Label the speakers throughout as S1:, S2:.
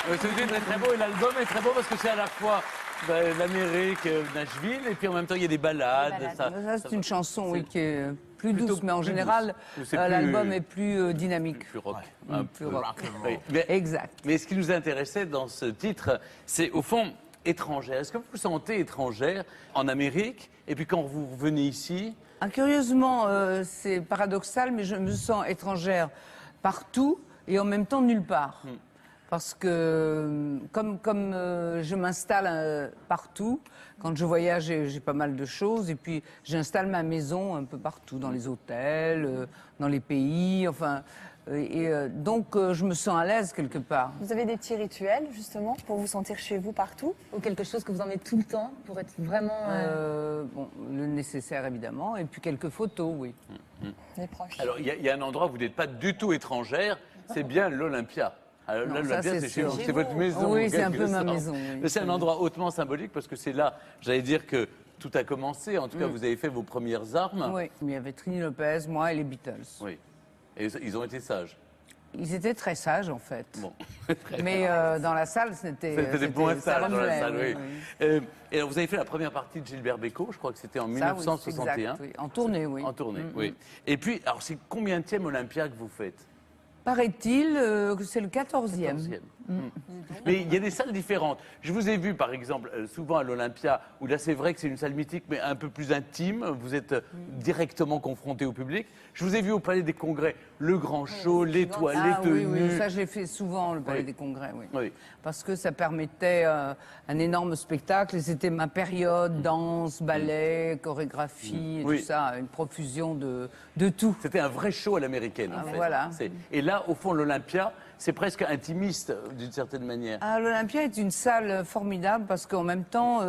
S1: Ce film est très beau et l'album est très beau parce que c'est à la fois l'Amérique, Nashville, et puis en même temps il y a des ballades.
S2: Ça, c'est une chanson oui, qui est plus douce, mais en général, l'album est plus dynamique.
S1: Plus rock.
S2: Plus rock.
S1: Oui.
S2: Exact.
S1: Mais ce qui nous intéressait dans ce titre, c'est au fond étrangère. Est-ce que vous vous sentez étrangère en Amérique et puis quand vous revenez ici?
S2: Curieusement, c'est paradoxal, mais je me sens étrangère partout et en même temps nulle part. Parce que comme je m'installe partout, quand je voyage, j'ai pas mal de choses. Et puis, j'installe ma maison un peu partout, dans les hôtels, dans les pays, enfin... donc, je me sens à l'aise quelque part.
S3: Vous avez des petits rituels, justement, pour vous sentir chez vous partout? Ou quelque chose que vous emmenez tout le temps pour être vraiment...
S2: Bon, le nécessaire, évidemment. Et puis, quelques photos, oui.
S3: Les proches.
S1: Alors, il y a un endroit où vous n'êtes pas du tout étrangère, c'est bien l'Olympia. L'Olympia, c'est chez vous, c'est votre maison.
S2: Oui, c'est un peu ma maison. Oui.
S1: Mais c'est un endroit hautement symbolique parce que c'est là, j'allais dire que tout a commencé. En tout cas, vous avez fait vos premières armes.
S2: Oui, il y avait Trini Lopez, moi et les Beatles.
S1: Oui. Et ils ont été sages.
S2: Ils étaient très sages, en fait.
S1: Bon.
S2: Mais dans la salle,
S1: C'était moins sage dans la salle, oui.
S2: Oui.
S1: Et alors, vous avez fait la première partie de Gilbert Bécaud, je crois que c'était en 1961.
S2: Oui, exact, oui. En tournée, oui.
S1: En tournée, oui. Et puis, alors, c'est combienième Olympia que vous faites?
S2: Paraît-il que c'est le 14e.
S1: Mais il y a des salles différentes. Je vous ai vu, par exemple, souvent à l'Olympia, où là, c'est vrai que c'est une salle mythique, mais un peu plus intime. Vous êtes directement confronté au public. Je vous ai vu au Palais des Congrès, le grand show, les toilettes
S2: oui,
S1: nues.
S2: oui, ça, je l'ai fait souvent, le Palais
S1: Oui.
S2: des Congrès, oui.
S1: Oui.
S2: Parce que ça permettait un énorme spectacle. Et c'était ma période, danse, ballet, chorégraphie, et
S1: Oui.
S2: tout ça, une profusion de tout.
S1: C'était un vrai show à l'américaine, en fait.
S2: voilà.
S1: Et là, au fond, l'Olympia, c'est presque intimiste, d'une certaine manière.
S2: L'Olympia est une salle formidable parce qu'en même temps,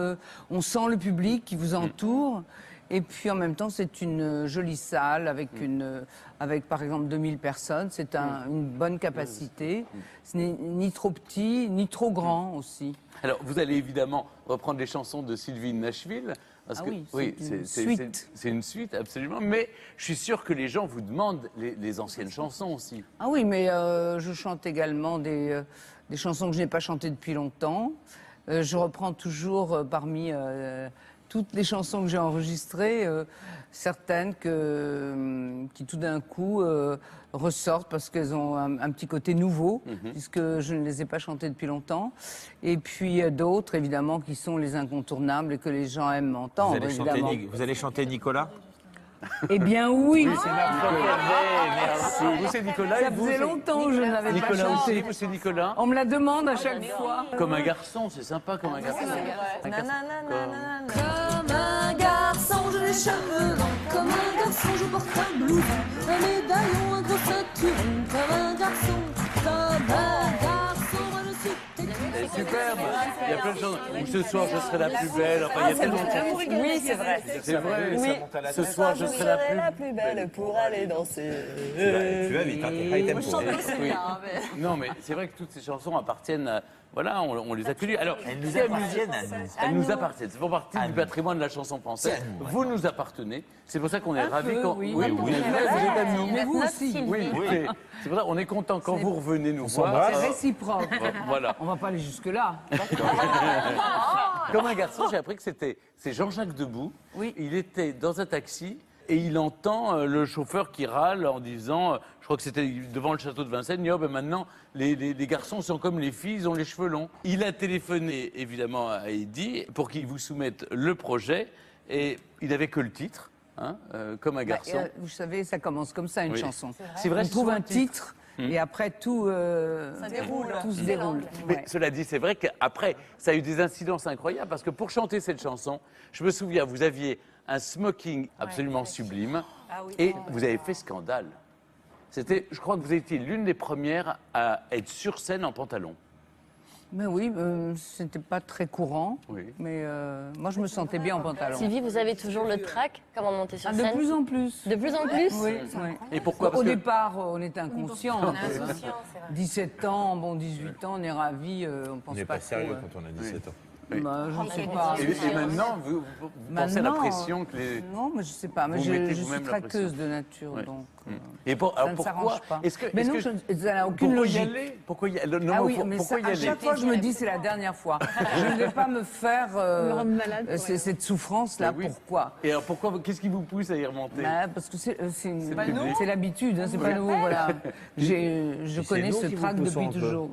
S2: on sent le public qui vous entoure. Et puis en même temps, c'est une jolie salle avec par exemple 2000 personnes. C'est une bonne capacité. Ce n'est ni trop petit, ni trop grand aussi.
S1: Alors, vous allez évidemment reprendre les chansons de Sylvie Nashville. Parce que, c'est une suite, absolument. Mais je suis sûr que les gens vous demandent les anciennes chansons aussi.
S2: Ah oui, mais je chante également des chansons que je n'ai pas chantées depuis longtemps. Je reprends toujours parmi toutes les chansons que j'ai enregistrées, certaines qui tout d'un coup ressortent parce qu'elles ont un petit côté nouveau, puisque je ne les ai pas chantées depuis longtemps. Et puis d'autres, évidemment, qui sont les incontournables et que les gens aiment entendre, évidemment.
S4: Vous allez chanter Nicolas?
S2: Eh bien oui,
S1: C'est ma préférée, merci. Vous, c'est Nicolas.
S2: ça faisait longtemps que je n'avais pas
S1: Nicolas
S2: chanté.
S1: aussi, vous, c'est Nicolas.
S2: On me la demande à chaque fois.
S1: Comme un garçon, c'est sympa comme un garçon.
S3: Comme un garçon, je les cheveux longs. Comme un garçon, je porte un blouson, un médaillon, un gros ceinturon. Comme un garçon, moi je suis
S1: C'est superbe. Il y a plein de choses. Ou ce soir, je serai la plus belle. Enfin, il y a tellement de choses.
S3: Oui, c'est vrai.
S1: C'est vrai.
S3: Oui.
S1: Ce soir, je serai la plus
S3: belle pour aller danser.
S4: Tu vas vite, hein, t'es pas tempo.
S1: Oui. Non, mais c'est vrai que toutes ces chansons appartiennent à... Voilà, on les a connues. Alors,
S4: Elles nous
S1: c'est
S4: appartiennent à nous.
S1: Elles nous appartiennent. Ça fait partie du patrimoine de la chanson française. Vous nous appartenez. C'est pour ça qu'on est ravis quand...
S2: oui.
S1: Vous êtes amis.
S2: Mais vous aussi.
S1: Oui, c'est pour ça qu'on est content quand vous revenez nous voir.
S2: C'est réciproque.
S1: Voilà.
S2: On va pas aller jusque-là.
S1: Comme un garçon, j'ai appris que c'est Jean-Jacques Debout.
S2: Oui.
S1: Il était dans un taxi et il entend le chauffeur qui râle en disant, je crois que c'était devant le château de Vincennes, ben maintenant les garçons sont comme les filles, ils ont les cheveux longs. Il a téléphoné évidemment à Eddie pour qu'il vous soumette le projet et il n'avait que le titre, comme un garçon.
S2: Vous savez, ça commence comme ça, une chanson.
S1: C'est vrai,
S2: On
S1: c'est
S2: trouve
S1: souvent
S2: un titre et après tout se déroule.
S1: Mais
S2: Ouais.
S1: cela dit, c'est vrai qu'après, ça a eu des incidences incroyables parce que pour chanter cette chanson, je me souviens, vous aviez un smoking absolument sublime et vous avez fait scandale. Je crois que vous étiez l'une des premières à être sur scène en pantalon.
S2: Mais oui, c'était pas très courant.
S1: Oui.
S2: Mais moi, je me sentais bien en pantalon.
S5: Sylvie, vous avez toujours le trac Comment monter sur
S2: De
S5: scène
S2: plus en plus.
S5: De plus en plus
S2: Oui, oui.
S1: Et pourquoi? Parce
S2: Au
S1: que
S2: départ, on est inconscient. 17 ans, 18 ans, on est ravis, on pense
S4: On n'est
S2: pas
S4: pas
S2: trop,
S4: sérieux quand on a 17 ans.
S1: Oui.
S2: Bah, je ne sais
S5: Et-
S2: pas.
S1: Et maintenant, vous pensez à la pression que les...
S2: Non, mais je sais pas. Mais
S1: Vous
S2: je
S1: mettez
S2: suis
S1: vous-même la
S2: traqueuse de nature,
S1: Ouais.
S2: donc
S1: Et
S2: ça
S1: alors
S2: ne
S1: pourquoi
S2: s'arrange pas.
S1: Est-ce que,
S2: Mais
S1: est-ce
S2: non,
S1: que-
S2: ça n'a aucune
S1: pourquoi
S2: logique.
S1: y aller? Pourquoi y aller? Non,
S2: Ah
S1: non,
S2: oui, mais
S1: pourquoi
S2: ça,
S1: y
S2: à
S1: aller?
S2: chaque fois, je me dis, c'est la dernière fois. Je ne vais pas me faire
S6: rendre malade pour rien.
S2: cette souffrance-là.
S1: Mais oui.
S2: Pourquoi
S1: Et alors pourquoi? Qu'est-ce qui vous pousse à y remonter?
S2: Bah, parce que c'est
S1: pas nouveau.
S2: c'est l'habitude, hein, c'est pas nouveau. Voilà. Je connais
S7: nous
S2: ce
S7: qui vous
S2: trac
S7: poussons
S2: depuis
S7: un peu.
S2: toujours.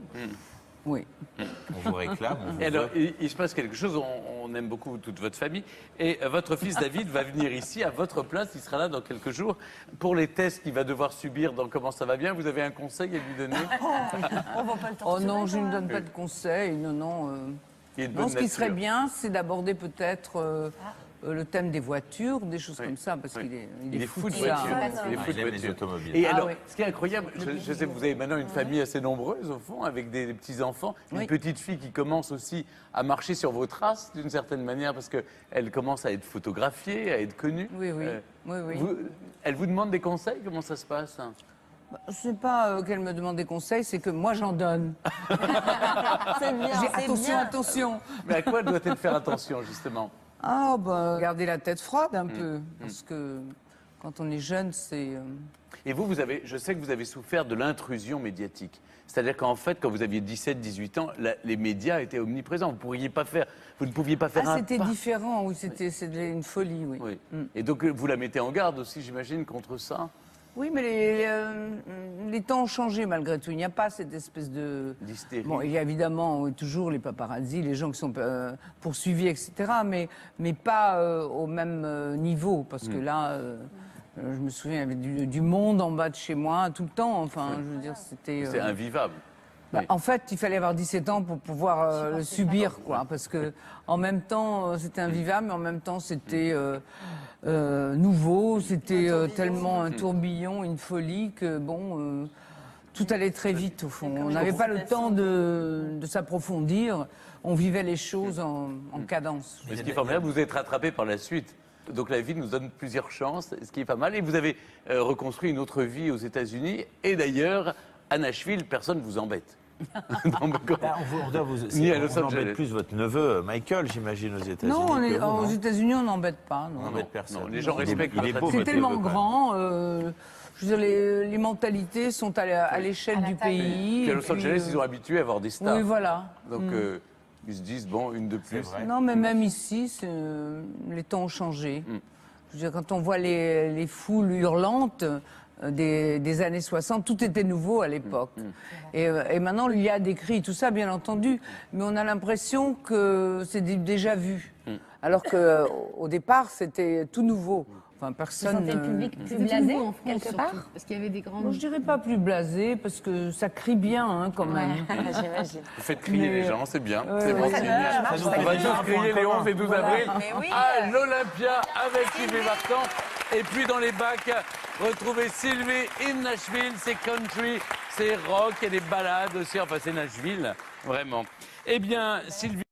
S2: Oui.
S4: On vous réclame. On vous
S1: Et alors,
S4: vote.
S1: il se passe quelque chose, on aime beaucoup toute votre famille, et votre fils David va venir ici à votre place, il sera là dans quelques jours. Pour les tests qu'il va devoir subir dans Comment ça va bien, vous avez un conseil à lui donner?
S5: On va pas le
S2: Oh non, je ne donne pas de conseils. Non, non.
S1: Il est de
S2: Non,
S1: bonne
S2: ce qui serait
S1: nature.
S2: bien, c'est d'aborder peut-être le thème des voitures, des choses
S1: Oui.
S2: comme ça, parce
S1: Oui.
S2: qu'il est
S1: fou de
S2: ça.
S1: voiture.
S2: hein.
S1: Il est
S4: Ah,
S1: fou
S4: il
S1: de
S4: aime les
S1: voiture.
S4: automobiles.
S1: Et
S2: Ah
S1: alors,
S2: oui.
S1: ce qui est incroyable, je sais que vous avez maintenant une famille assez nombreuse au fond, avec des petits-enfants, une
S2: Oui.
S1: petite fille qui commence aussi à marcher sur vos traces d'une certaine manière, parce qu'elle commence à être photographiée, à être connue.
S2: Oui, oui. Oui, oui.
S1: Elle vous demande des conseils? Comment ça se passe?
S2: Ce n'est pas qu'elle me demande des conseils, c'est que moi j'en donne.
S5: C'est bien,
S2: J'ai
S5: c'est
S2: attention,
S5: bien.
S2: attention.
S1: Mais à quoi doit-elle faire attention, justement?
S2: Ah, bah, garder la tête froide un peu. Parce que quand on est jeune, c'est.
S1: Et vous, je sais que vous avez souffert de l'intrusion médiatique. C'est-à-dire qu'en fait, quand vous aviez 17, 18 ans, les médias étaient omniprésents. Vous ne pouviez pas faire
S2: Ah,
S1: un
S2: c'était
S1: pas.
S2: différent, oui, c'était une folie, oui.
S1: Oui. Et donc, vous la mettez en garde aussi, j'imagine, contre ça?
S2: Oui, mais les temps ont changé malgré tout. Il n'y a pas cette espèce de.
S1: D'hystérie.
S2: Bon, il y a évidemment toujours les paparazzis, les gens qui sont poursuivis, etc., mais pas au même niveau. Parce que là, je me souviens, il y avait du monde en bas de chez moi tout le temps. Enfin, je veux dire, c'était.
S1: C'est invivable.
S2: Bah,
S1: Oui.
S2: en fait, il fallait avoir 17 ans pour pouvoir le subir, quoi. Parce que, en même temps, c'était invivable, mais en même temps, c'était nouveau, c'était tellement un tourbillon, une folie que, bon, tout allait très vite, au fond. On n'avait pas le temps de s'approfondir. On vivait les choses en cadence.
S1: Mais ce qui est formidable, vous êtes rattrapé par la suite. Donc la vie nous donne plusieurs chances, ce qui est pas mal. Et vous avez reconstruit une autre vie aux États-Unis. Et d'ailleurs, à Nashville, personne ne vous embête. Non, mais comment-
S4: Bah, on doit vous,
S1: Ni à Los
S4: on embête
S1: Angeles.
S4: plus votre neveu, Michael, j'imagine, aux États-Unis.
S2: Non,
S4: que vous,
S2: aux
S4: non
S2: États-Unis, on n'embête pas. Non.
S4: On n'embête personne.
S1: non, les gens
S4: Il est-
S1: respectent
S4: il est
S1: la
S4: beau,
S2: C'est
S4: votre
S2: tellement
S4: neveu, quand même.
S2: grand. Je veux dire, les mentalités sont à l'échelle du pays.
S1: Puis à
S2: et
S1: Los
S2: puis,
S1: Angeles, ils sont habitués à avoir des stars.
S2: Oui, voilà.
S1: Donc ils se disent, bon, une de plus.
S4: vrai.
S2: Non, mais même ici, les temps ont changé. Je veux dire, quand on voit les foules hurlantes des années 60, tout était nouveau à l'époque. Et maintenant, il y a des cris, tout ça, bien entendu, mais on a l'impression que c'est déjà vu. Alors qu'au départ, c'était tout nouveau. Enfin,
S6: Vous
S2: personne.
S6: sentez le public plus
S5: C'était
S6: blasé,
S5: nouveau en France,
S6: quelque part
S5: surtout.
S6: Parce qu'il y avait des
S2: Bon,
S6: grandes...
S2: je dirais pas plus blasé, parce que ça crie bien, hein, quand même.
S5: J'imagine.
S1: Vous faites crier
S2: Mais-
S1: les gens, c'est bien. c'est bon,
S2: ça
S1: c'est
S2: marche,
S1: bien.
S5: ça marche,
S1: On
S5: ça
S1: va
S5: marche.
S1: tous crier les 11 et 12 avril
S5: Mais oui.
S1: à l'Olympia avec Sylvie Vartan. Et puis dans les bacs, retrouvez Sylvie in Nashville. C'est country, c'est rock, il y a des balades aussi. Enfin, c'est Nashville, vraiment. Eh bien, Sylvie.